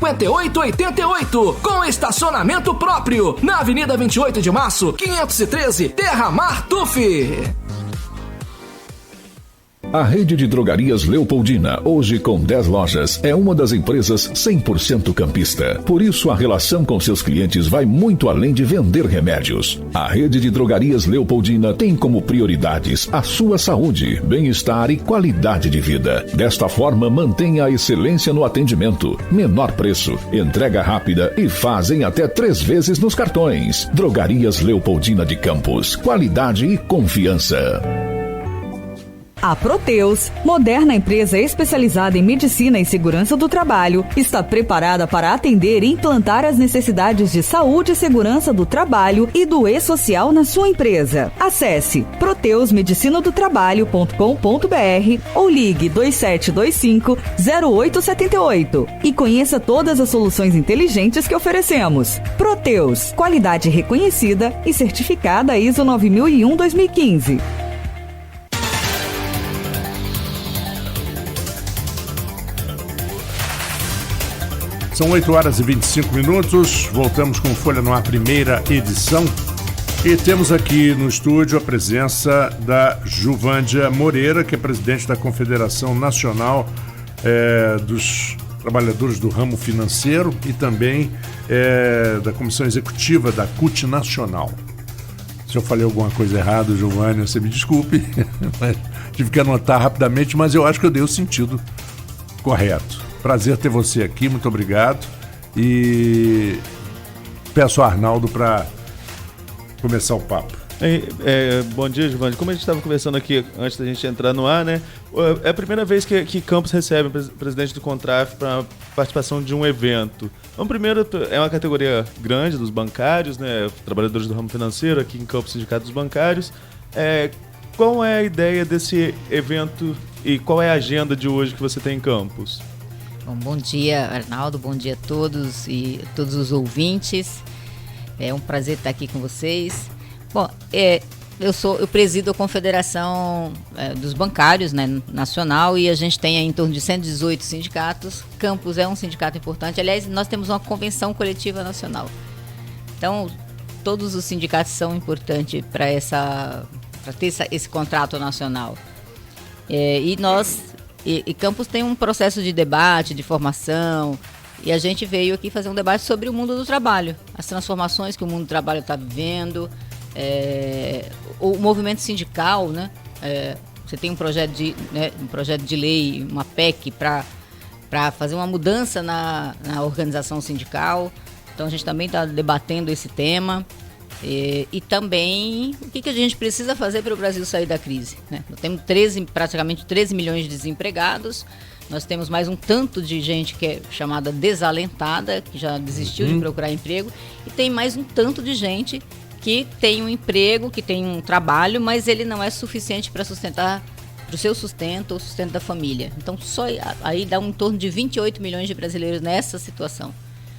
5888, com estacionamento próprio, na Avenida 28 de Março, 513, Terra Mar Tuf. A rede de drogarias Leopoldina, hoje com 10 lojas, é uma das empresas 100% campista. Por isso, a relação com seus clientes vai muito além de vender remédios. A rede de drogarias Leopoldina tem como prioridades a sua saúde, bem-estar e qualidade de vida. Desta forma, mantém a excelência no atendimento, menor preço, entrega rápida e fazem até 3 vezes nos cartões. Drogarias Leopoldina de Campos, qualidade e confiança. A Proteus, moderna empresa especializada em medicina e segurança do trabalho, está preparada para atender e implantar as necessidades de saúde e segurança do trabalho e do e-social na sua empresa. Acesse proteusmedicinadotrabalho.com.br ou ligue 2725-0878 e conheça todas as soluções inteligentes que oferecemos. Proteus, qualidade reconhecida e certificada ISO 9001-2015. São 8 horas e 25 minutos, voltamos com Folha no Ar, primeira edição. E temos aqui no estúdio a presença da Juvândia Moreira, que é presidente da Confederação Nacional dos Trabalhadores do Ramo Financeiro e também da Comissão Executiva da CUT Nacional. Se eu falei alguma coisa errada, Juvândia, você me desculpe, tive que anotar rapidamente, mas eu acho que eu dei o sentido correto. Prazer ter você aqui, muito obrigado. E peço ao Arnaldo para começar o papo. Bom dia, Giovanni. Como a gente estava conversando aqui antes da gente entrar no ar, né? É a primeira vez que Campos recebe o presidente do CONTRAF para participação de um evento. Então, primeiro, é uma categoria grande dos bancários, né? Trabalhadores do ramo financeiro, aqui em Campos, Sindicato dos Bancários. Qual é a ideia desse evento e qual é a agenda de hoje que você tem em Campos? Bom dia, Arnaldo, bom dia a todos e todos os ouvintes. É um prazer estar aqui com vocês. Bom, eu presido a Confederação dos Bancários, né, nacional, e a gente tem aí em torno de 118 sindicatos. Campos é um sindicato importante. Aliás, nós temos uma convenção coletiva nacional. Então, todos os sindicatos são importantes para ter esse contrato nacional. E Campos tem um processo de debate, de formação, e a gente veio aqui fazer um debate sobre o mundo do trabalho, as transformações que o mundo do trabalho está vivendo, o movimento sindical, né? Você tem um projeto de lei, uma PEC para fazer uma mudança na organização sindical, então a gente também está debatendo esse tema. E também o que a gente precisa fazer para o Brasil sair da crise, né? Nós temos praticamente 13 milhões de desempregados, nós temos mais um tanto de gente que é chamada desalentada, que já desistiu de procurar emprego, e tem mais um tanto de gente que tem um emprego, que tem um trabalho, mas ele não é suficiente para sustentar, para o seu sustento ou sustento da família. Então só aí dá em torno de 28 milhões de brasileiros nessa situação.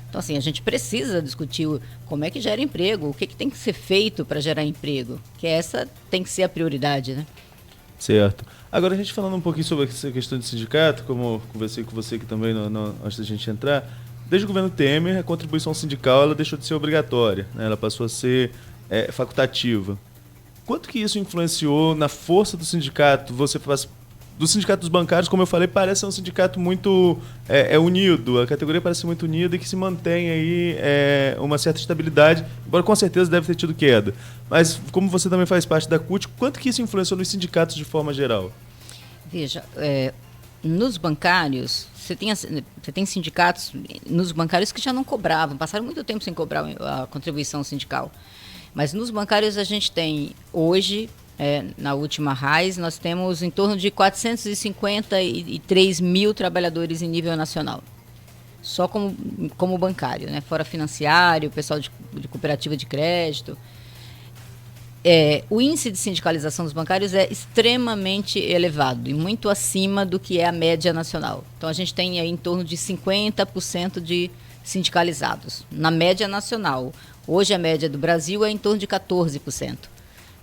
Então, assim, a gente precisa discutir como é que gera emprego, o que tem que ser feito para gerar emprego, que essa tem que ser a prioridade, né? Certo. Agora, a gente falando um pouquinho sobre essa questão de sindicato, como eu conversei com você aqui também antes da gente entrar, desde o governo Temer, a contribuição sindical ela deixou de ser obrigatória, né? Ela passou a ser facultativa. Quanto que isso influenciou na força do sindicato? Do Sindicato dos Bancários, como eu falei, parece ser um sindicato muito unido, a categoria parece ser muito unida e que se mantém aí uma certa estabilidade, embora com certeza deve ter tido queda. Mas como você também faz parte da CUT, quanto que isso influenciou nos sindicatos de forma geral? Veja, nos bancários, você tem sindicatos nos bancários que já não cobravam, passaram muito tempo sem cobrar a contribuição sindical. Mas nos bancários a gente tem hoje... na última RAIS, nós temos em torno de 453 mil trabalhadores em nível nacional. Só como bancário, né? Fora financiário, pessoal de cooperativa de crédito. O índice de sindicalização dos bancários é extremamente elevado e muito acima do que é a média nacional. Então, a gente tem aí em torno de 50% de sindicalizados. Na média nacional. Hoje, a média do Brasil é em torno de 14%.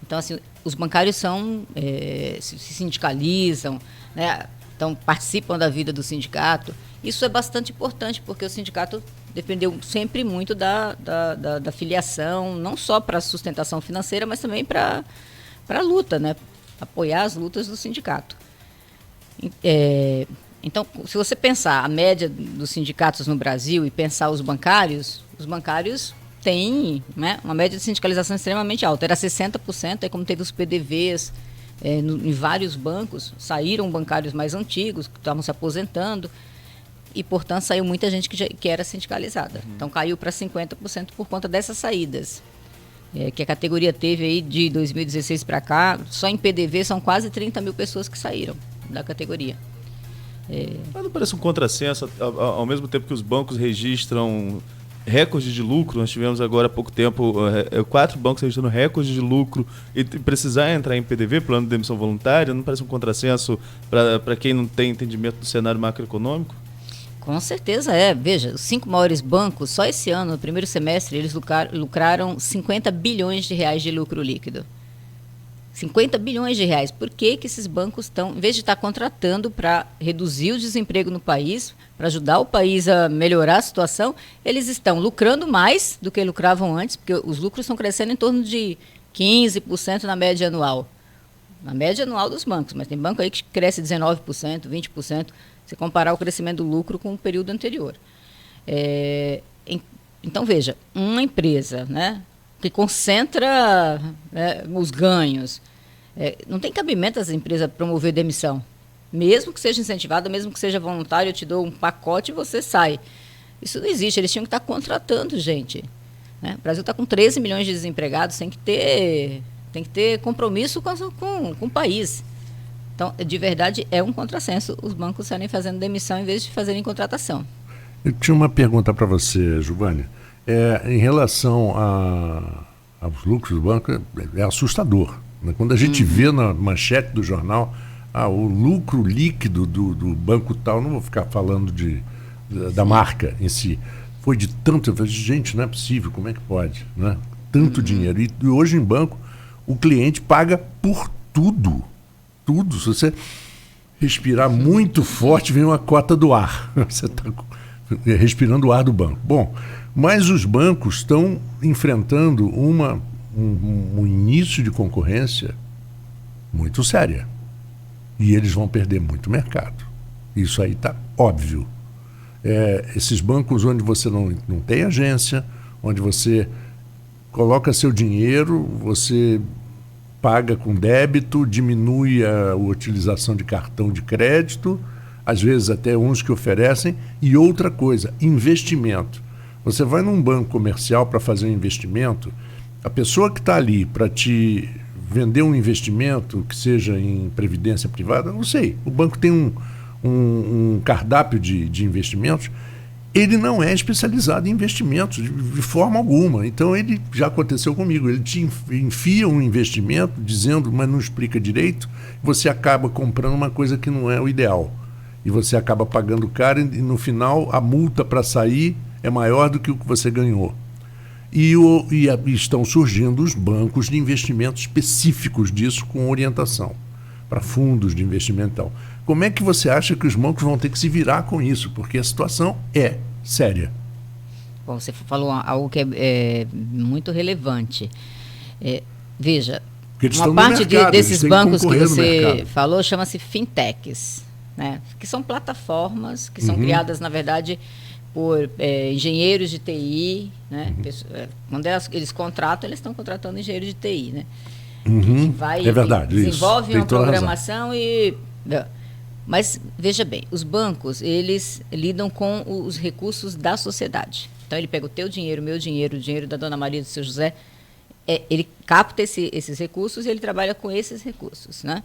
Então, assim, os bancários se sindicalizam, né? Então, participam da vida do sindicato. Isso é bastante importante, porque o sindicato dependeu sempre muito da filiação, não só para a sustentação financeira, mas também para a luta, né? Apoiar as lutas do sindicato. Então, se você pensar a média dos sindicatos no Brasil e pensar os bancários têm, né, uma média de sindicalização extremamente alta. Era 60%, aí como teve os PDVs em vários bancos, saíram bancários mais antigos, que estavam se aposentando, e, portanto, saiu muita gente que era sindicalizada. Então, caiu para 50% por conta dessas saídas. Que a categoria teve aí de 2016 para cá, só em PDV são quase 30 mil pessoas que saíram da categoria. Mas não parece um contrassenso, ao mesmo tempo que os bancos registram recorde de lucro? Nós tivemos agora há pouco tempo 4 bancos registrando recorde de lucro e precisar entrar em PDV, plano de demissão voluntária, não parece um contrassenso para quem não tem entendimento do cenário macroeconômico? Com certeza é. Veja, os 5 maiores bancos, só esse ano, no primeiro semestre, eles lucraram 50 bilhões de reais de lucro líquido. 50 bilhões de reais. Por que esses bancos estão, em vez de estar contratando para reduzir o desemprego no país, para ajudar o país a melhorar a situação, eles estão lucrando mais do que lucravam antes, porque os lucros estão crescendo em torno de 15% na média anual. Na média anual dos bancos, mas tem banco aí que cresce 19%, 20%, se comparar o crescimento do lucro com o período anterior. Então, veja, uma empresa, né, que concentra os ganhos, não tem cabimento às empresas promover demissão. Mesmo que seja incentivada, mesmo que seja voluntário, eu te dou um pacote e você sai. Isso não existe, eles tinham que estar contratando gente. Né? O Brasil está com 13 milhões de desempregados, tem que ter compromisso com o país. Então, de verdade, é um contrassenso os bancos estarem fazendo demissão em vez de fazerem contratação. Eu tinha uma pergunta para você, Giovânia. Em relação aos lucros do banco, é assustador. Né? Quando a gente vê na manchete do jornal o lucro líquido do banco tal, não vou ficar falando da marca em si, foi de tanto, eu falei, gente, não é possível, como é que pode? Né? Tanto dinheiro. E hoje em banco, o cliente paga por tudo. Tudo. Se você respirar muito forte, vem uma cota do ar. Você está respirando o ar do banco. Bom, mas os bancos estão enfrentando um início de concorrência muito séria. E eles vão perder muito mercado. Isso aí está óbvio. Esses bancos onde você não tem agência, onde você coloca seu dinheiro, você paga com débito, diminui a utilização de cartão de crédito, às vezes até uns que oferecem. E outra coisa, investimento. Você vai num banco comercial para fazer um investimento, a pessoa que está ali para te vender um investimento, que seja em previdência privada, não sei, o banco tem um cardápio de investimentos, ele não é especializado em investimentos de forma alguma. Então, ele já aconteceu comigo, ele te enfia um investimento dizendo, mas não explica direito, você acaba comprando uma coisa que não é o ideal. E você acaba pagando caro e no final a multa para sair é maior do que o que você ganhou. E estão surgindo os bancos de investimento específicos disso com orientação para fundos de investimento e tal. Como é que você acha que os bancos vão ter que se virar com isso? Porque a situação é séria. Bom, você falou algo que é muito relevante. Veja, uma parte desses bancos que você falou chama-se fintechs, né? Que são plataformas que são criadas, na verdade, por engenheiros de TI. Né? Quando eles contratam, eles estão contratando engenheiros de TI. Né? Que vai, é verdade, desenvolve uma programação e... Mas, veja bem, os bancos, eles lidam com os recursos da sociedade. Então, ele pega o teu dinheiro, o meu dinheiro, o dinheiro da Dona Maria do Seu José, ele capta esses recursos e ele trabalha com esses recursos. Né?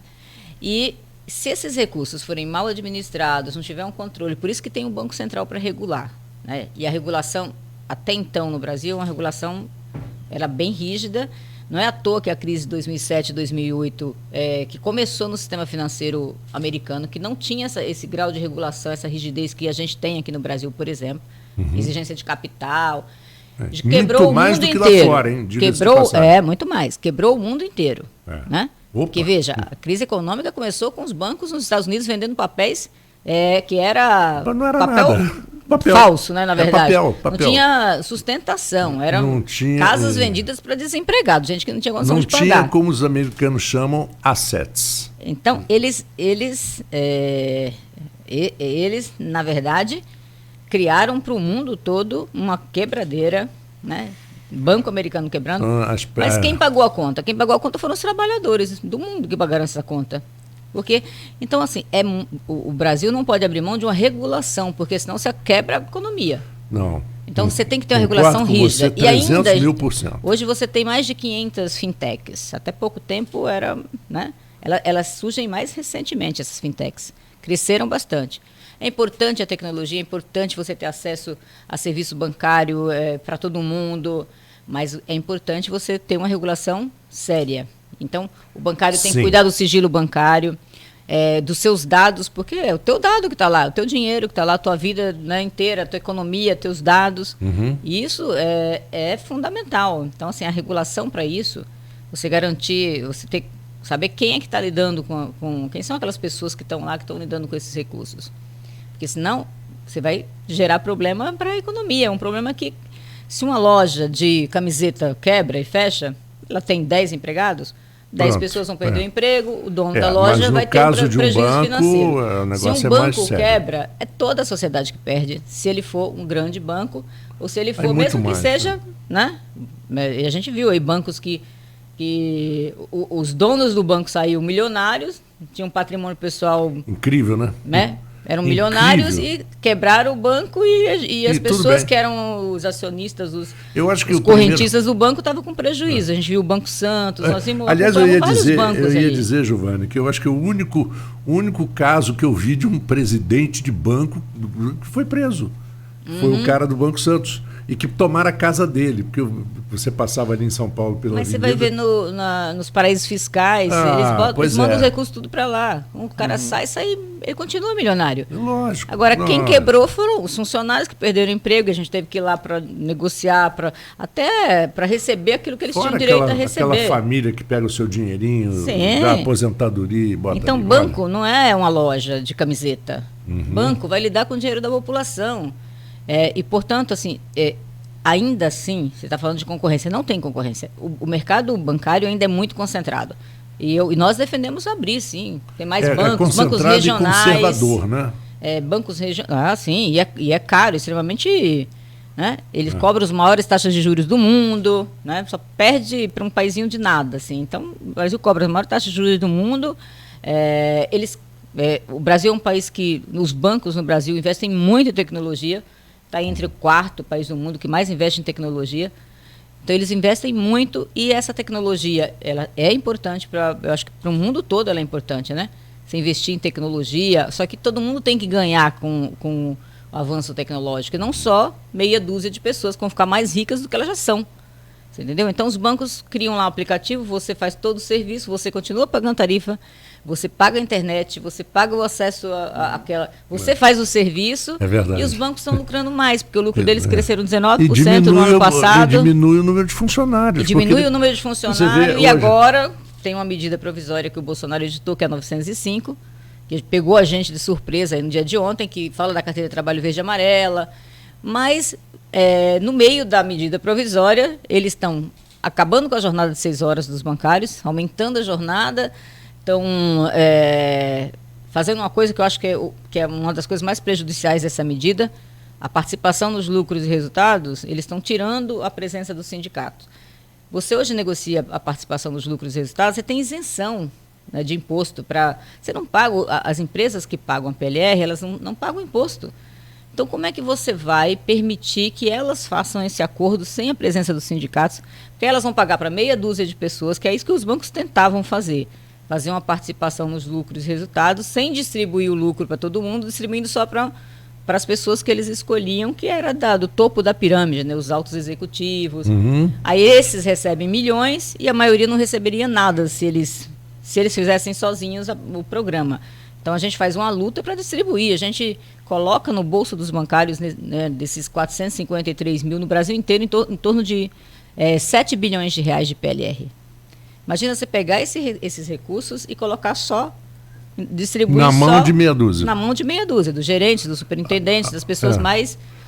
E se esses recursos forem mal administrados, não tiver um controle, por isso que tem um Banco Central para regular. Né? E a regulação, até então, no Brasil, uma regulação era bem rígida. Não é à toa que a crise de 2007 e 2008, que começou no sistema financeiro americano, que não tinha esse grau de regulação, essa rigidez que a gente tem aqui no Brasil, por exemplo, exigência de capital, quebrou o mundo inteiro. Lá fora, hein? Muito mais. Quebrou o mundo inteiro. Né? Porque, veja, a crise econômica começou com os bancos nos Estados Unidos vendendo papéis que era, não era papel, papel falso, né, na verdade. Papel. Não tinha sustentação, eram casas vendidas para desempregados, gente que não tinha condição de pagar. Não tinha, como os americanos chamam, assets. Então, eles na verdade, criaram para o mundo todo uma quebradeira, né? Banco americano quebrando. Mas quem pagou a conta? Quem pagou a conta foram os trabalhadores do mundo que pagaram essa conta. Porque, então, assim, o Brasil não pode abrir mão de uma regulação, porque senão você quebra a economia. Não. Então, você tem que ter uma regulação rígida. E ainda, 1000%. Hoje você tem mais de 500 fintechs. Até pouco tempo era, né? Elas surgem mais recentemente, essas fintechs. Cresceram bastante. É importante a tecnologia, é importante você ter acesso a serviço bancário para todo mundo, mas é importante você ter uma regulação séria. Então, o bancário tem que cuidar do sigilo bancário, dos seus dados, porque é o teu dado que está lá, o teu dinheiro que está lá, a tua vida, né, inteira, a tua economia, teus dados. E isso é fundamental. Então, assim, a regulação para isso, você garantir, você ter saber quem é que está lidando com quem são aquelas pessoas que estão lá, que estão lidando com esses recursos. Porque senão você vai gerar problema para a economia. É um problema que, se uma loja de camiseta quebra e fecha, ela tem 10 empregados, 10 pessoas vão perder o emprego, o dono da loja vai ter um prejuízo financeiro. Se um banco quebra, é toda a sociedade que perde. Se ele for um grande banco, ou se ele for, mesmo que seja, né? E a gente viu aí bancos que os donos do banco saíram milionários, tinham um patrimônio pessoal incrível, né? Eram milionários e quebraram o banco e as pessoas que eram os acionistas, os correntistas do banco estavam com prejuízo. A gente viu o Banco Santos, nós vimos vários bancos ali. Dizer, Giovanni, que eu acho que o único caso que eu vi de um presidente de banco que foi preso foi o cara do Banco Santos. E que tomaram a casa dele, porque você passava ali em São Paulo pela Mas avenida. Você vai ver nos paraísos fiscais, eles mandam os recursos tudo para lá. O cara sai, ele continua milionário. Lógico. Agora, quem quebrou foram os funcionários que perderam o emprego, a gente teve que ir lá para negociar, até para receber aquilo que eles tinham direito a receber. Aquela família que pega o seu dinheirinho da aposentadoria e bota Então, ali, banco não é uma loja de camiseta. Banco vai lidar com o dinheiro da população. E, portanto, assim, ainda assim, você está falando de concorrência, não tem concorrência. O mercado bancário ainda é muito concentrado. E nós defendemos abrir, sim. Tem mais bancos regionais. E conservador, né? Bancos regionais, sim, e é caro, extremamente. Né? Eles cobram as maiores taxas de juros do mundo, né? Só perde para um paísinho de nada. Assim. Então, o Brasil cobra as maiores taxas de juros do mundo. O Brasil é um país que, os bancos no Brasil investem muito em tecnologia. Está entre o quarto país do mundo que mais investe em tecnologia. Então, eles investem muito e essa tecnologia ela é importante, eu acho que para o mundo todo ela é importante, né? Você investir em tecnologia, só que todo mundo tem que ganhar com o avanço tecnológico, e não só meia dúzia de pessoas que vão ficar mais ricas do que elas já são. Você entendeu? Então, os bancos criam lá um aplicativo, você faz todo o serviço, você continua pagando tarifa, você paga a internet, você paga o acesso àquela... Você faz o serviço e os bancos estão lucrando mais, porque o lucro deles cresceram 19% no ano passado. E diminui o número de funcionários. E agora tem uma medida provisória que o Bolsonaro editou, que é a 905, que pegou a gente de surpresa aí no dia de ontem, que fala da carteira de trabalho verde e amarela, mas no meio da medida provisória, eles estão acabando com a jornada de 6 horas dos bancários, aumentando a jornada, estão fazendo uma coisa que eu acho que é uma das coisas mais prejudiciais dessa medida, a participação nos lucros e resultados, eles estão tirando a presença do sindicato. Você hoje negocia a participação nos lucros e resultados, você tem isenção, né, de imposto. Você não paga, as empresas que pagam a PLR, elas não pagam imposto. Então, como é que você vai permitir que elas façam esse acordo sem a presença dos sindicatos? Porque elas vão pagar para meia dúzia de pessoas, que é isso que os bancos tentavam fazer uma participação nos lucros e resultados, sem distribuir o lucro para todo mundo, distribuindo só para as pessoas que eles escolhiam, que era do topo da pirâmide, né, os altos executivos. Aí esses recebem milhões e a maioria não receberia nada se eles fizessem sozinhos o programa. Então, a gente faz uma luta para distribuir. A gente coloca no bolso dos bancários, né, desses 453 mil no Brasil inteiro, em torno de 7 bilhões de reais de PLR. Imagina você pegar esses recursos e colocar só distribui na mão só de meia dúzia. Na mão de meia dúzia, dos gerentes, dos superintendentes, das pessoas dos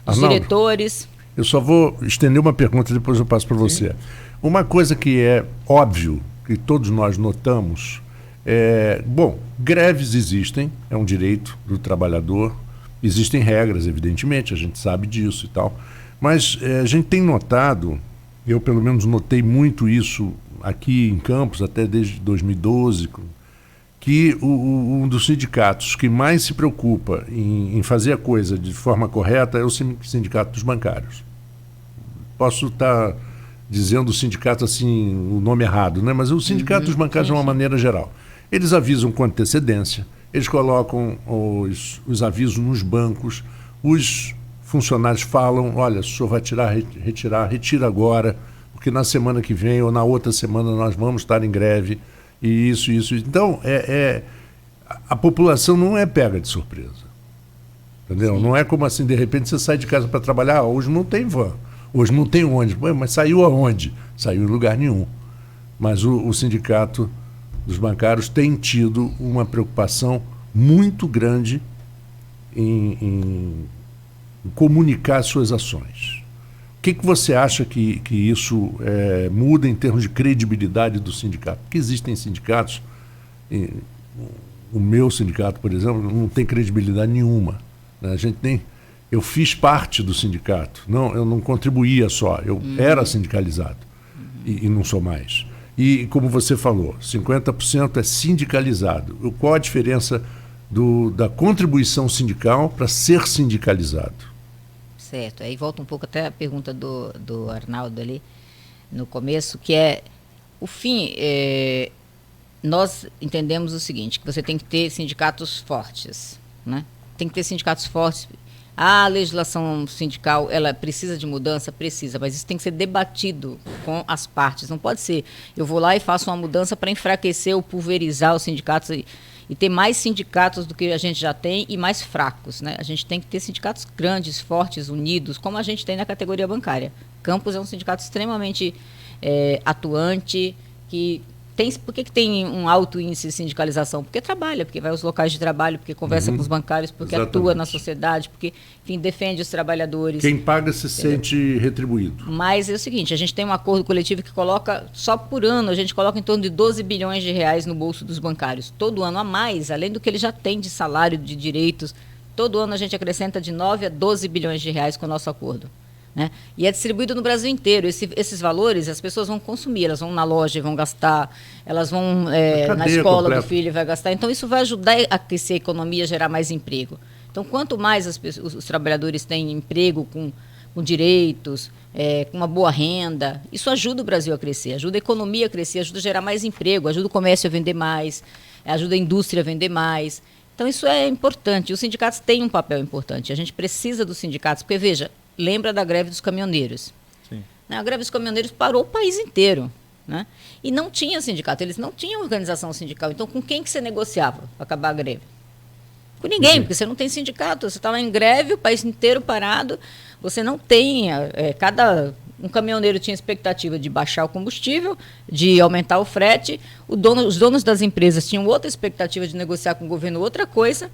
Arnaldo, diretores. Eu só vou estender uma pergunta, depois eu passo para você. Sim. Uma coisa que é óbvio, que todos nós notamos, greves existem, é um direito do trabalhador, existem regras, evidentemente, a gente sabe disso e tal, mas a gente tem notado, eu pelo menos notei muito isso aqui em Campos, até desde 2012, que um dos sindicatos que mais se preocupa em fazer a coisa de forma correta é o sindicato dos bancários. Posso estar dizendo o sindicato assim, o nome errado, né? Mas o sindicato dos bancários de uma maneira geral. Eles avisam com antecedência, eles colocam os avisos nos bancos, os funcionários falam, olha, o senhor vai retira agora, porque na semana que vem ou na outra semana nós vamos estar em greve. E isso. Então, a população não é pega de surpresa. Entendeu? Sim. Não é como assim, de repente você sai de casa para trabalhar, hoje não tem van, hoje não tem ônibus. Mas saiu aonde? Saiu em lugar nenhum. Mas o sindicato dos bancários tem tido uma preocupação muito grande em comunicar suas ações. O que você acha que isso muda em termos de credibilidade do sindicato? Porque existem sindicatos, o meu sindicato, por exemplo, não tem credibilidade nenhuma. Né? Eu fiz parte do sindicato, eu não contribuía só, eu era sindicalizado e não sou mais. E como você falou, 50% é sindicalizado. Qual a diferença da contribuição sindical para ser sindicalizado? Certo, aí volta um pouco até a pergunta do Arnaldo ali no começo, que é o fim. Nós entendemos o seguinte, que você tem que ter sindicatos fortes, né? Tem que ter sindicatos fortes. A legislação sindical, ela precisa de mudança? Precisa, mas isso tem que ser debatido com as partes. Não pode ser, eu vou lá e faço uma mudança para enfraquecer ou pulverizar os sindicatos e ter mais sindicatos do que a gente já tem e mais fracos, né? A gente tem que ter sindicatos grandes, fortes, unidos, como a gente tem na categoria bancária. Campos é um sindicato extremamente atuante, que tem... Por que tem um alto índice de sindicalização? Porque trabalha, porque vai aos locais de trabalho, porque conversa com os bancários, porque atua na sociedade, porque, enfim, defende os trabalhadores. Quem paga se sente retribuído. Mas é o seguinte, a gente tem um acordo coletivo que coloca, só por ano, a gente coloca em torno de 12 bilhões de reais no bolso dos bancários. Todo ano a mais, além do que ele já tem de salário, de direitos, todo ano a gente acrescenta de 9 a 12 bilhões de reais com o nosso acordo. Né? E é distribuído no Brasil inteiro. Esses valores as pessoas vão consumir, elas vão na loja e vão gastar, elas vão na escola completa do filho e vai gastar. Então isso vai ajudar a aquecer a economia, gerar mais emprego. Então quanto mais os trabalhadores têm emprego com direitos, com uma boa renda, isso ajuda o Brasil a crescer, ajuda a economia a crescer, ajuda a gerar mais emprego, ajuda o comércio a vender mais, ajuda a indústria a vender mais. Então isso é importante. Os sindicatos têm um papel importante. A gente precisa dos sindicatos, porque veja, lembra da greve dos caminhoneiros. Sim. A greve dos caminhoneiros parou o país inteiro. Né? E não tinha sindicato, eles não tinham organização sindical. Então, com quem que você negociava para acabar a greve? Com ninguém, porque você não tem sindicato. Você estava em greve, o país inteiro parado. Você não tem... Um caminhoneiro tinha expectativa de baixar o combustível, de aumentar o frete. Os donos das empresas tinham outra expectativa de negociar com o governo outra coisa.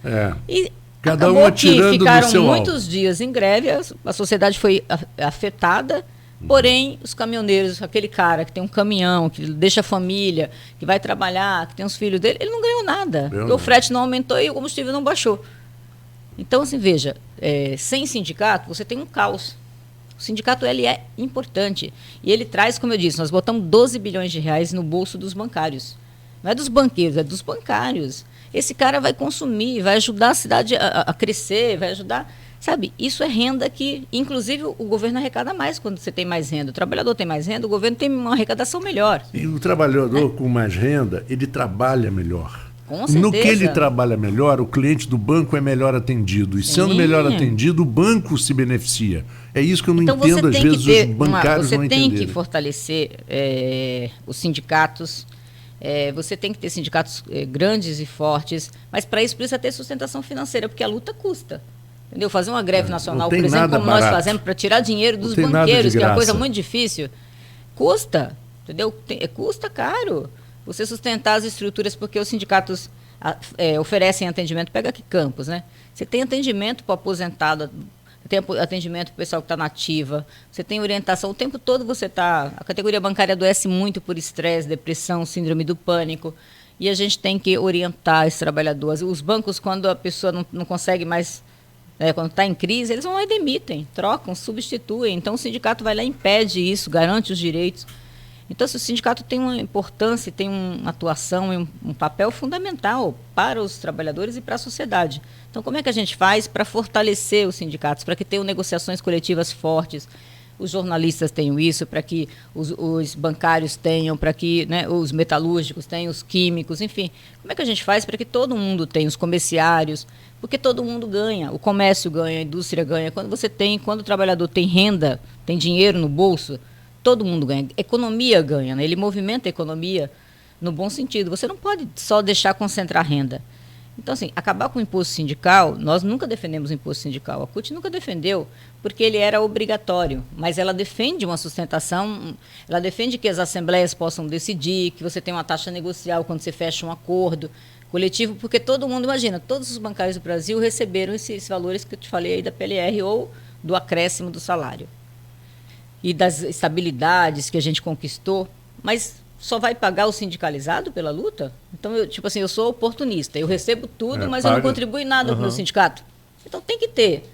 E cada um atirando ficaram do seu muitos dias em greve, a sociedade foi afetada, porém os caminhoneiros, aquele cara que tem um caminhão, que deixa a família, que vai trabalhar, que tem os filhos dele, ele não ganhou nada, porque o frete não aumentou e o combustível não baixou. Então, assim, veja, sem sindicato você tem um caos. O sindicato ele é importante e ele traz, como eu disse, nós botamos 12 bilhões de reais no bolso dos bancários. Não é dos banqueiros, é dos bancários. Esse cara vai consumir, vai ajudar a cidade a crescer, vai ajudar... Sabe, isso é renda que, inclusive, o governo arrecada mais quando você tem mais renda. O trabalhador tem mais renda, o governo tem uma arrecadação melhor. E o trabalhador com mais renda, ele trabalha melhor. Com certeza. No que ele trabalha melhor, o cliente do banco é melhor atendido. E sendo melhor atendido, o banco se beneficia. É isso que eu não entendo, às vezes, os bancários não entenderem. Você tem que fortalecer os sindicatos. Você tem que ter sindicatos grandes e fortes, mas para isso precisa ter sustentação financeira, porque a luta custa. Entendeu? Fazer uma greve nacional, por exemplo, como nós fazemos, para tirar dinheiro dos banqueiros, que é uma coisa muito difícil, custa, entendeu? Custa caro você sustentar as estruturas, porque os sindicatos oferecem atendimento, pega aqui Campos, né? Você tem atendimento para o aposentado, tem atendimento para o pessoal que está na ativa, você tem orientação, o tempo todo você está... A categoria bancária adoece muito por estresse, depressão, síndrome do pânico, e a gente tem que orientar esses trabalhadores. Os bancos, quando a pessoa não consegue mais, quando está em crise, eles vão lá e demitem, trocam, substituem. Então o sindicato vai lá e impede isso, garante os direitos. Então, se o sindicato tem uma importância, tem uma atuação e um papel fundamental para os trabalhadores e para a sociedade. Então, como é que a gente faz para fortalecer os sindicatos, para que tenham negociações coletivas fortes, os jornalistas tenham isso, para que os bancários tenham, para que, né, os metalúrgicos tenham, os químicos, enfim. Como é que a gente faz para que todo mundo tenha, os comerciários, porque todo mundo ganha, o comércio ganha, a indústria ganha. Quando o trabalhador tem renda, tem dinheiro no bolso, todo mundo ganha. Economia ganha, né? Ele movimenta a economia no bom sentido. Você não pode só deixar concentrar renda. Então, assim, acabar com o imposto sindical, nós nunca defendemos o imposto sindical. A CUT nunca defendeu, porque ele era obrigatório. Mas ela defende uma sustentação, ela defende que as assembleias possam decidir, que você tem uma taxa negocial quando você fecha um acordo coletivo, porque todo mundo, imagina, todos os bancários do Brasil receberam esses valores que eu te falei aí da PLR ou do acréscimo do salário. E das estabilidades que a gente conquistou, mas só vai pagar o sindicalizado pela luta? Então, eu sou oportunista, eu recebo tudo, mas eu não contribuo em nada para o meu sindicato. Então, tem que ter.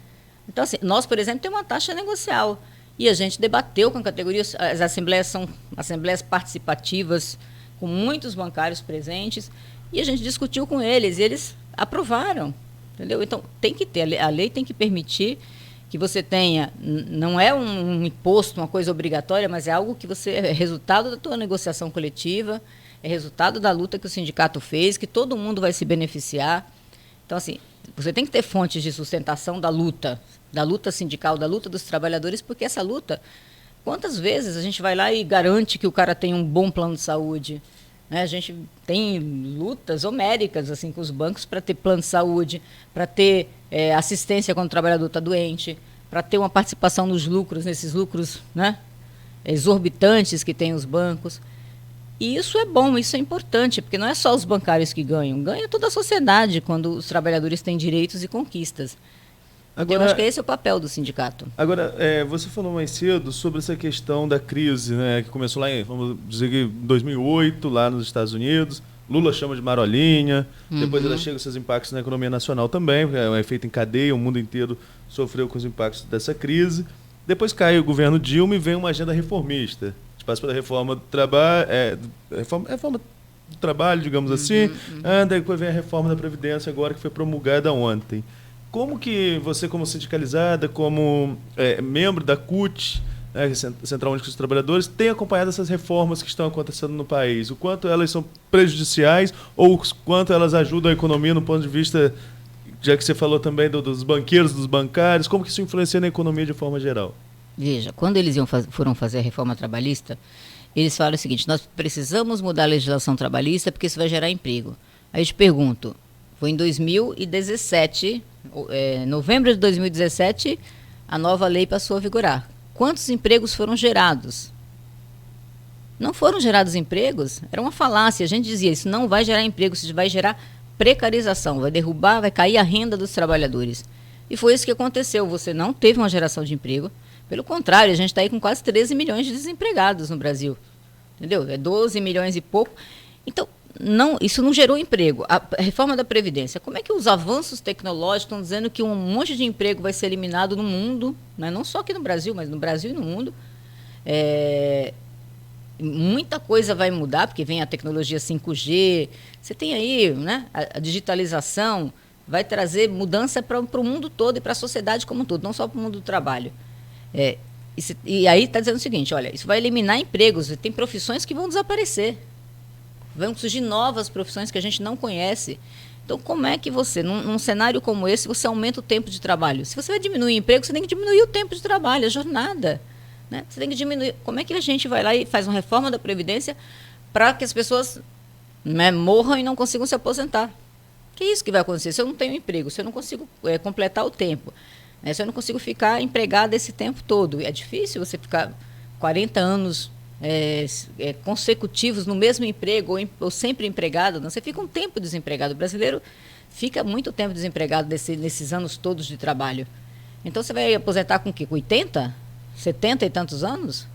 Então, assim, nós, por exemplo, temos uma taxa negocial. E a gente debateu com a categoria, as assembleias são assembleias participativas, com muitos bancários presentes, e a gente discutiu com eles, e eles aprovaram. Entendeu? Então, tem que ter, a lei tem que permitir que você tenha, não é um imposto, uma coisa obrigatória, mas é algo que é resultado da tua negociação coletiva, é resultado da luta que o sindicato fez, que todo mundo vai se beneficiar. Então, assim, você tem que ter fontes de sustentação da luta sindical, da luta dos trabalhadores, porque essa luta, quantas vezes a gente vai lá e garante que o cara tem um bom plano de saúde, né? A gente tem lutas homéricas assim, com os bancos para ter plano de saúde, para ter assistência quando o trabalhador está doente, para ter uma participação nos lucros, nesses lucros, né, exorbitantes que tem os bancos. E isso é bom, isso é importante, porque não é só os bancários que ganham, ganha toda a sociedade quando os trabalhadores têm direitos e conquistas. Agora, eu acho que esse é o papel do sindicato. Agora, você falou mais cedo sobre essa questão da crise, né, que começou lá vamos dizer que em 2008, lá nos Estados Unidos. Lula chama de marolinha, depois ela chega com seus impactos na economia nacional também, é um efeito em cadeia, o mundo inteiro sofreu com os impactos dessa crise. Depois cai o governo Dilma e vem uma agenda reformista. A gente passa pela reforma do trabalho, reforma do trabalho, digamos assim, depois vem a reforma da Previdência agora que foi promulgada ontem. Como que você, como sindicalizada, como membro da CUT, Central Única dos Trabalhadores, tem acompanhado essas reformas que estão acontecendo no país? O quanto elas são prejudiciais ou o quanto elas ajudam a economia no ponto de vista, já que você falou também dos banqueiros, dos bancários, como que isso influencia na economia de forma geral? Veja, quando eles foram fazer a reforma trabalhista, eles falaram o seguinte: nós precisamos mudar a legislação trabalhista porque isso vai gerar emprego. Aí eu te pergunto, foi em 2017, novembro de 2017, a nova lei passou a vigorar. Quantos empregos foram gerados? Não foram gerados empregos? Era uma falácia. A gente dizia, isso não vai gerar emprego, isso vai gerar precarização, vai derrubar, vai cair a renda dos trabalhadores. E foi isso que aconteceu. Você não teve uma geração de emprego. Pelo contrário, a gente está aí com quase 13 milhões de desempregados no Brasil. Entendeu? 12 milhões e pouco. Então, isso não gerou emprego. A reforma da Previdência, como é que os avanços tecnológicos estão dizendo que um monte de emprego vai ser eliminado no mundo, né? Não só aqui no Brasil, mas no Brasil e no mundo. Muita coisa vai mudar, porque vem a tecnologia 5G, você tem aí, né, a digitalização, vai trazer mudança para o mundo todo e para a sociedade como um todo, não só para o mundo do trabalho. E aí está dizendo o seguinte, olha, isso vai eliminar empregos, tem profissões que vão desaparecer. Vão surgir novas profissões que a gente não conhece. Então, como é que você, num cenário como esse, você aumenta o tempo de trabalho? Se você vai diminuir o emprego, você tem que diminuir o tempo de trabalho, a jornada. Né? Você tem que diminuir. Como é que a gente vai lá e faz uma reforma da Previdência para que as pessoas, né, morram e não consigam se aposentar? Que é isso que vai acontecer? Se eu não tenho emprego, se eu não consigo completar o tempo, né, se eu não consigo ficar empregada esse tempo todo, é difícil você ficar 40 anos consecutivos no mesmo emprego ou sempre empregado, não, você fica um tempo desempregado. O brasileiro fica muito tempo desempregado nesses anos todos de trabalho. Então você vai aposentar com o quê? Com 80? 70 e tantos anos?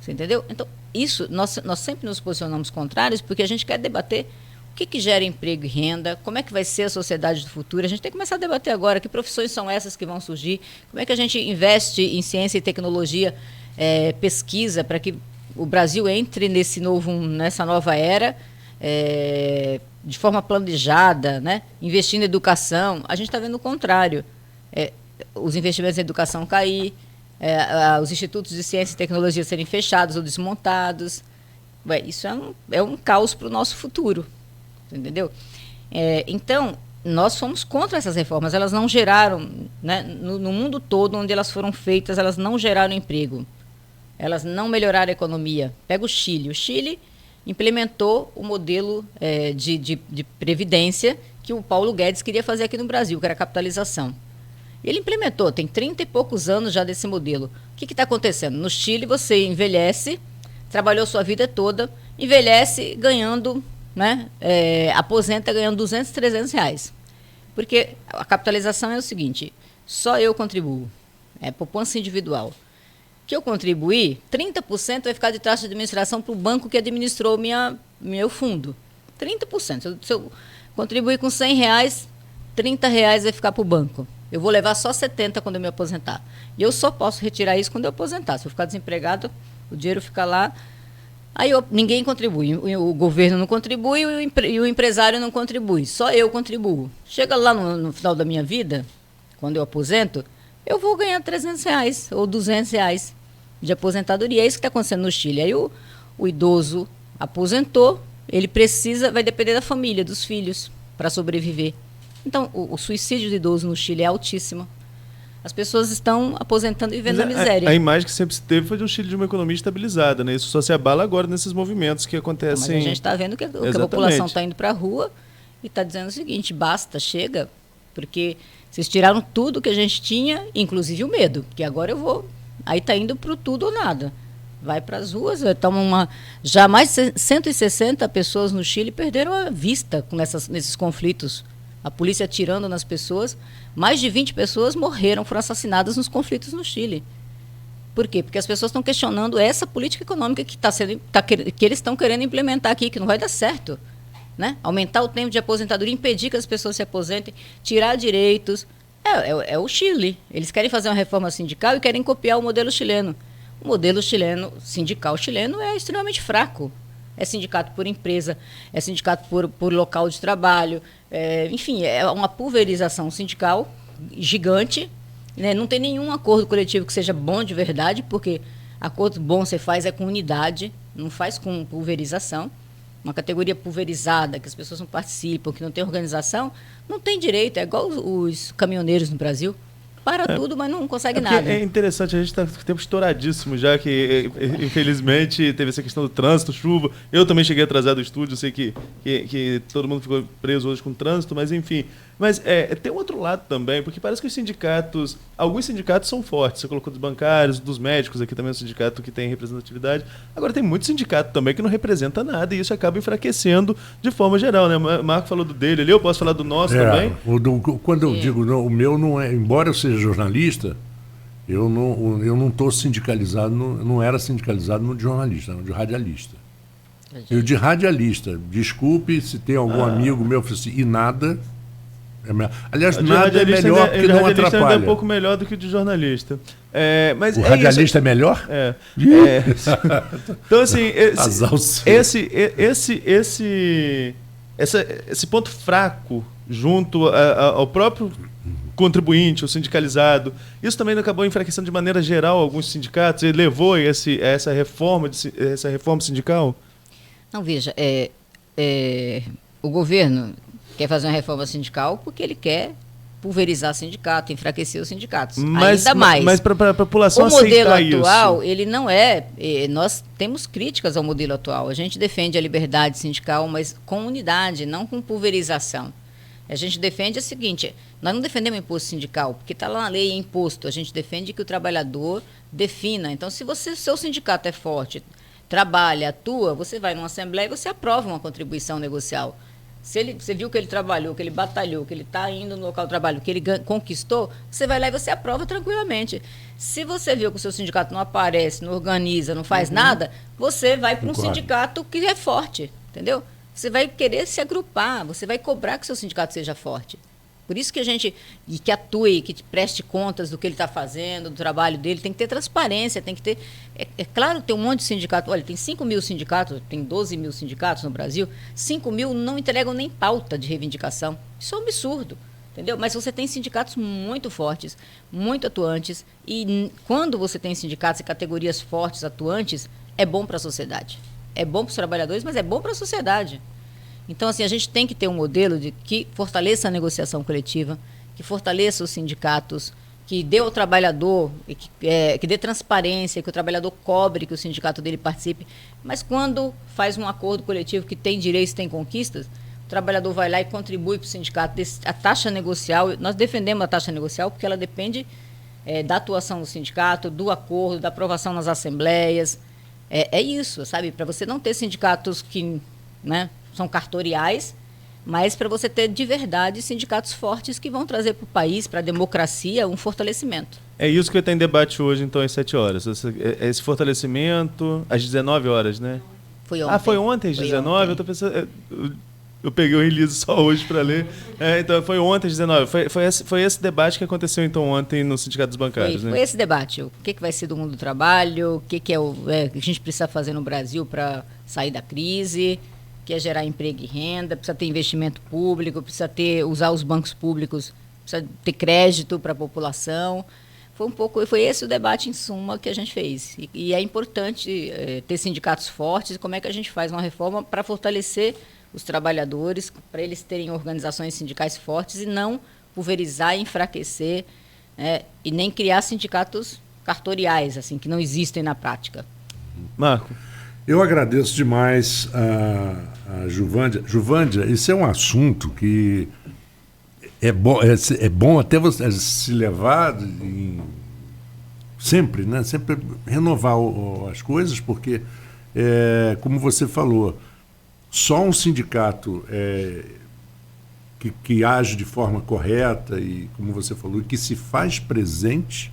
Você entendeu? Então, isso, nós sempre nos posicionamos contrários porque a gente quer debater o que gera emprego e renda, como é que vai ser a sociedade do futuro. A gente tem que começar a debater agora que profissões são essas que vão surgir, como é que a gente investe em ciência e tecnologia, pesquisa, para que o Brasil entre nessa nova era de forma planejada, né? Investindo em educação. A gente está vendo o contrário. Os investimentos em educação cair, os institutos de ciência e tecnologia serem fechados ou desmontados. Isso é um caos para o nosso futuro. Entendeu? Então, nós fomos contra essas reformas. Elas não geraram, né, no mundo todo onde elas foram feitas, elas não geraram emprego. Elas não melhoraram a economia. Pega o Chile. O Chile implementou o modelo de previdência que o Paulo Guedes queria fazer aqui no Brasil, que era a capitalização. Ele implementou, tem 30 e poucos anos já desse modelo. O que está acontecendo? No Chile, você envelhece, trabalhou sua vida toda, envelhece ganhando, né, aposenta ganhando 200, 300 reais. Porque a capitalização é o seguinte, só eu contribuo, poupança individual. Que eu contribuir, 30% vai ficar de taxa de administração para o banco que administrou meu fundo. 30%. Se eu contribuir com 100 reais, 30 reais vai ficar para o banco. Eu vou levar só 70 quando eu me aposentar. E eu só posso retirar isso quando eu aposentar. Se eu ficar desempregado, o dinheiro fica lá. Aí ninguém contribui. O governo não contribui e o empresário não contribui. Só eu contribuo. Chega lá no final da minha vida, quando eu aposento, eu vou ganhar 300 reais ou 200 reais de aposentadoria. É isso que está acontecendo no Chile. Aí o idoso aposentou, ele vai depender da família, dos filhos, para sobreviver. Então, o suicídio de idoso no Chile é altíssimo. As pessoas estão aposentando e vivendo na miséria. A imagem que sempre se teve foi de um Chile de uma economia estabilizada, né? Isso só se abala agora nesses movimentos que acontecem. Mas a gente está vendo que a população está indo para a rua e está dizendo o seguinte, basta, chega, porque vocês tiraram tudo que a gente tinha, inclusive o medo, que agora eu vou... Aí está indo para o tudo ou nada. Vai para as ruas, já mais de 160 pessoas no Chile perderam a vista nesses conflitos. A polícia atirando nas pessoas. Mais de 20 pessoas morreram, foram assassinadas nos conflitos no Chile. Por quê? Porque as pessoas estão questionando essa política econômica que eles estão querendo implementar aqui, que não vai dar certo. Né? Aumentar o tempo de aposentadoria, impedir que as pessoas se aposentem, tirar direitos. É o Chile. Eles querem fazer uma reforma sindical e querem copiar o modelo chileno. O modelo sindical chileno é extremamente fraco. É sindicato por empresa, é sindicato por local de trabalho, enfim, é uma pulverização sindical gigante, né? Não tem nenhum acordo coletivo que seja bom de verdade, porque acordo bom você faz com unidade, não faz com pulverização. Uma categoria pulverizada, que as pessoas não participam, que não tem organização, não tem direito, é igual os caminhoneiros no Brasil. Para tudo, mas não consegue nada. É interessante, a gente está com o tempo estouradíssimo já, que infelizmente teve essa questão do trânsito, chuva. Eu também cheguei atrasado do estúdio, sei que todo mundo ficou preso hoje com o trânsito, mas enfim. Mas tem um outro lado também, porque parece que alguns sindicatos são fortes. Você colocou dos bancários, dos médicos, aqui também é um sindicato que tem representatividade. Agora tem muito sindicato também que não representa nada, e isso acaba enfraquecendo de forma geral, né? O Marco falou do dele ali, eu posso falar do nosso também? Quando eu digo, o meu não é, embora eu seja jornalista, eu não estou sindicalizado, não era sindicalizado no de jornalista, no de radialista. E o de radialista, desculpe se tem algum amigo meu que falou assim, e nada... Aliás, nada é melhor porque não atrapalha. É um pouco melhor do que o de jornalista. Mas o radialista é melhor? Então, assim, esse ponto fraco junto ao próprio contribuinte, o sindicalizado, isso também acabou enfraquecendo de maneira geral alguns sindicatos e levou a essa reforma sindical? Não, veja, o governo quer fazer uma reforma sindical porque ele quer pulverizar o sindicato, enfraquecer os sindicatos, ainda mais. Mas para a população aceitar isso... O modelo atual, ele não é... Nós temos críticas ao modelo atual. A gente defende a liberdade sindical, mas com unidade, não com pulverização. A gente defende o seguinte, nós não defendemos imposto sindical, porque está lá na lei, é imposto. A gente defende que o trabalhador defina. Então, se seu sindicato é forte, trabalha, atua, você vai numa assembleia e você aprova uma contribuição negocial. Você viu que ele trabalhou, que ele batalhou, que ele está indo no local de trabalho, que ele conquistou, você vai lá e você aprova tranquilamente. Se você viu que o seu sindicato não aparece, não organiza, não faz nada, você vai para um sindicato que é forte, entendeu? Você vai querer se agrupar, você vai cobrar que o seu sindicato seja forte. Por isso que a gente, que atue, que preste contas do que ele está fazendo, do trabalho dele, tem que ter transparência, tem que ter... É claro que tem um monte de sindicato, olha, tem 5 mil sindicatos, tem 12 mil sindicatos no Brasil, 5 mil não entregam nem pauta de reivindicação. Isso é um absurdo, entendeu? Mas você tem sindicatos muito fortes, muito atuantes, e quando você tem sindicatos e categorias fortes, atuantes, é bom para a sociedade. É bom para os trabalhadores, mas é bom para a sociedade. Então, assim, a gente tem que ter um modelo que fortaleça a negociação coletiva, que fortaleça os sindicatos, que dê ao trabalhador, que dê transparência, que o trabalhador cobre que o sindicato dele participe. Mas quando faz um acordo coletivo que tem direitos, tem conquistas, o trabalhador vai lá e contribui para o sindicato. A taxa negocial, nós defendemos a taxa negocial porque ela depende da atuação do sindicato, do acordo, da aprovação nas assembleias. É isso, sabe? Para você não ter sindicatos que, né, são cartoriais, mas para você ter de verdade sindicatos fortes que vão trazer para o país, para a democracia, um fortalecimento. É isso que tem debate hoje, então, às 7 horas. Esse fortalecimento, às 19 horas, né? Foi ontem. Ah, foi ontem às 19? Ontem. Eu tô pensando... Eu peguei o release só hoje para ler. Então, foi ontem às 19. Foi esse debate que aconteceu, então, ontem no Sindicato dos Bancários, né? Foi esse debate. O que vai ser do mundo do trabalho, o que a gente precisa fazer no Brasil para sair da crise, que é gerar emprego e renda, precisa ter investimento público, precisa usar os bancos públicos, precisa ter crédito para a população. Foi esse o debate, em suma, que a gente fez. E é importante ter sindicatos fortes, e como é que a gente faz uma reforma para fortalecer os trabalhadores, para eles terem organizações sindicais fortes e não pulverizar e enfraquecer, e nem criar sindicatos cartoriais, assim, que não existem na prática. Marco. Eu agradeço demais a Juvândia. Juvândia, esse é um assunto que é bom até você se levar sempre, né? Sempre renovar as coisas, porque, como você falou, só um sindicato que age de forma correta e, como você falou, que se faz presente,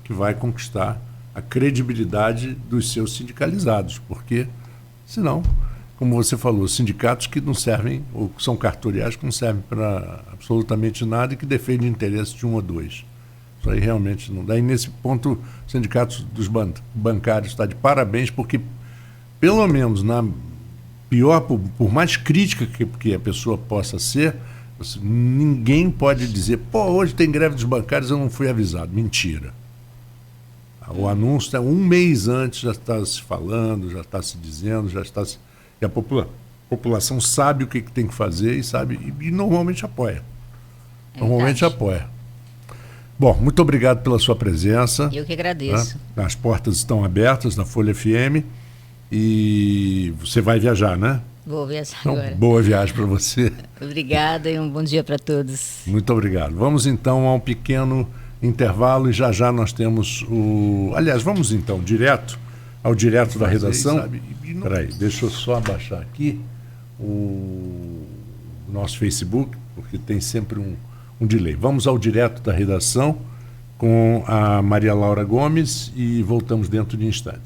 que vai conquistar a credibilidade dos seus sindicalizados, porque, senão, como você falou, sindicatos que não servem, ou que são cartoriais, que não servem para absolutamente nada e que defendem interesses de um ou dois. Isso aí realmente não dá. E nesse ponto, o sindicato dos bancários está de parabéns, porque, pelo menos, por mais crítica que a pessoa possa ser, ninguém pode dizer, hoje tem greve dos bancários, eu não fui avisado. Mentira. O anúncio, um mês antes, já está se falando, já está se dizendo, e a população sabe o que tem que fazer e normalmente apoia. Normalmente apoia. Bom, muito obrigado pela sua presença. Eu que agradeço. As portas estão abertas na Folha FM e você vai viajar, né? Vou viajar então, agora. Boa viagem para você. Obrigada e um bom dia para todos. Muito obrigado. Vamos então a um pequeno intervalo e já nós temos Aliás, vamos então direto da redação. Peraí, deixa eu só abaixar aqui o nosso Facebook, porque tem sempre um delay. Vamos ao direto da redação com a Maria Laura Gomes e voltamos dentro de instantes.